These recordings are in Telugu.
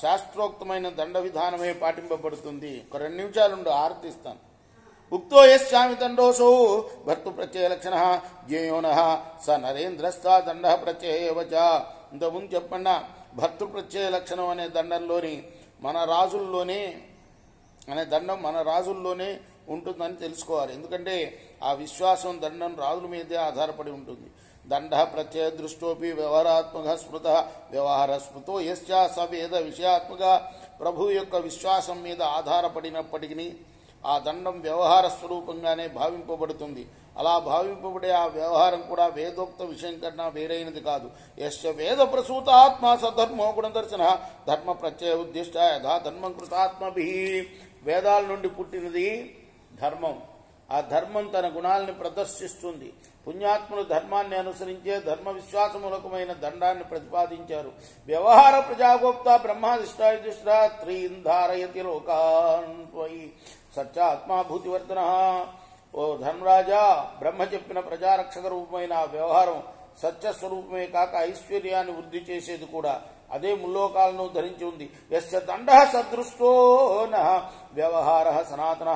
శాస్త్రోక్తమైన దండ విధానమే పాటింపబడుతుంది. ఒక 2 నిమిషాలుండు ఆర్తిస్తాను. ఉక్తో యస్యామి దండోసౌ భర్తృ ప్రత్యయ లక్షణ జ్ఞేయోన స నరేంద్రస్థా దండ ప్రత్యయవచ. ఇంతకుముందు చెప్పన్నా భర్తృ ప్రత్యయ లక్షణం అనే దండంలోని మన రాజుల్లోనే దండం మన రాజుల్లోనే ఉంటుందని తెలుసుకోవాలి. ఎందుకంటే ఆ విశ్వాసం దండం రాజుల మీదే ఆధారపడి ఉంటుంది. దండ ప్రత్యయ దృష్టోపి వ్యవహారాత్మక స్మృత వ్యవహార స్మృతో యశ్చ సవేద విషయాత్మక. ప్రభు యొక్క విశ్వాసం మీద ఆధారపడినప్పటికీ ఆ దండం వ్యవహార స్వరూపంగానే భావింపబడుతుంది. అలా భావింపబడే ఆ వ్యవహారం కూడా వేదోక్త విషయం కన్నా వేరైనది కాదు. యశ్చ వేద ప్రసూత ఆత్మ సధర్మో గుణదర్శన ధర్మ ప్రత్యయ ఉద్దిష్ట యథా ధర్మం కృతాత్మభి. వేదాల నుండి పుట్టినది ధర్మం. ఆ ధర్మం తన గుణాలని ప్రదర్శిస్తుంది. పుణ్యాత్ములు ధర్మాన్ని అనుసరించే ధర్మ విశ్వాసమూలకమైన దండాన్ని ప్రతిపాదించారు. వ్యవహార ప్రజాగోప్త బ్రహ్మాదిష్టాయుధిష్ట త్రీంధారయతి లోకాన్ త్వయి సత్యాత్మాభూతివర్ధన. ఓ ధర్మరాజా, బ్రహ్మ చెప్పిన ప్రజారక్షక రూపమైన ఆ వ్యవహారం సత్యస్వరూపమే కాక ఐశ్వర్యాన్ని వృద్ధి చేసేది కూడా. అదే ముల్లోకాలను ధరించి ఉంది. యస్య దండ సదృష్టో న వ్యవహార సనాతన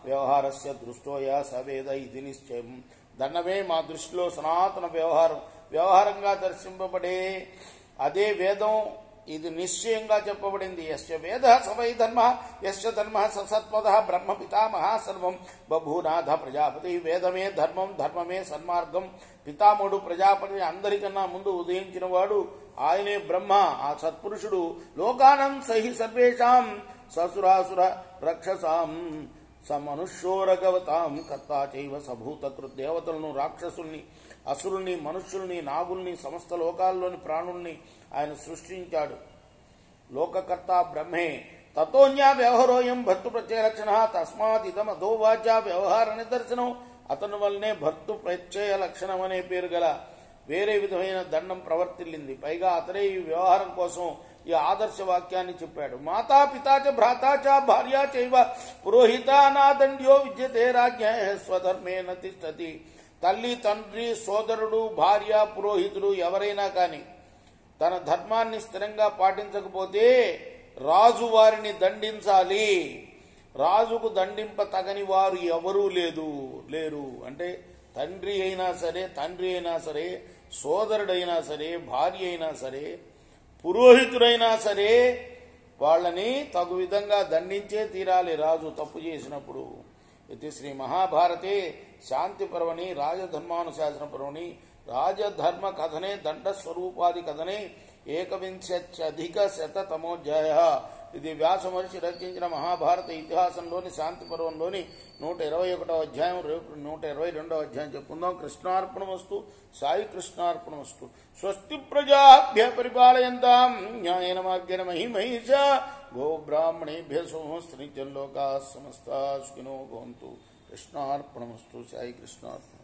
వ్యవహారస్య దృష్టోయ సవేద ఇది నిశ్చయం. దండమే మా దృష్టిలో సనాతన వ్యవహారంగా దర్శింపబడే అదే వేదం. ఇది నిశ్చయంగా చెప్పబడింది. యస్య వేద సవై ధర్మ యస్య ధర్మ సత్పద బ్రహ్మ పితామహ సర్వం బభూనాథ ప్రజాపతి. వేదమే ధర్మం, ధర్మమే సన్మార్గం. పితామహుడు ప్రజాపతి అందరికన్నా ముందు ఉదయించిన వాడు ఆయనే బ్రహ్మ. ఆ సత్పురుషుడు లోకానం సహి సర్వేషాం ససురాసుర రక్షసాం సమనుష్యోరగవతాం కర్తా చైవ సభూతకృత్. దేవతలను, రాక్షసుల్ని, అసురుల్ని, మనుష్యుల్ని, నాగుల్ని, సమస్త లోకాల్లోని ప్రాణుల్ని ఆయన సృష్టించాడు. లోకకర్త బ్రహ్మే. తతోన్యా వ్యవహారోయం భర్తృ ప్రత్యయ లక్షణ తస్మాత్ ఇదం అధోవాచ వ్యవహార నిదర్శనం. అతని వల్లనే భర్తృ ప్రత్యయ లక్షణం అనే పేరు గల వేరే విధమైన దండం ప్రవర్తిల్లింది. పైగా అతడే ఈ వ్యవహారం కోసం ఈ ఆదర్శ వాక్యాన్ని చెప్పాడు. మాతా పితాచ భ్రాతాచ భార్యా చైవ పురోహిత నాదండ్యో విద్యతే రాజ్ఞ స్వధర్మేన తిష్టతి. తల్లి, తండ్రి, సోదరుడు, భార్య, పురోహితుడు ఎవరైనా కానీ తన ధర్మాన్ని స్థిరంగా పాటించకపోతే రాజు వారిని దండించాలి. రాజుకు దండింప తగని వారు ఎవరూ లేరు. అంటే తండ్రి అయినా సరే, సోదరుడైనా సరే, భార్య అయినా సరే, పురోహితుడైనా సరే వాళ్ళని తగు విధంగా దండించే తీరాలి రాజు తప్పు చేసినప్పుడు. ఇది శ్రీ మహాభారతే శాంతి పర్వణి రాజధర్మానుశాసన పర్వణి రాజధర్మ కథనే దండస్వరూపాది కథనే 1,000,000 ఇది వ్యాస మహర్షి రచించిన మహాభారత ఇతిహాసంలోని శాంతి పర్వంలోని 121వ అధ్యాయం, 122వ అధ్యాయం చెప్పుకుందాం. కృష్ణార్పణమస్తు. సాయి కృష్ణార్పణమస్తు. స్వస్తి ప్రజాభ్య పరిపాలయంతాం న్యాయేన మార్గేణ మహిమహీష గోబ్రాహ్మణేభ్య సోమస్త్రీజల్లోకా సమస్తా సుఖినో భవంతు. కృష్ణార్పణమస్తు. సాయి కృష్ణార్పణ.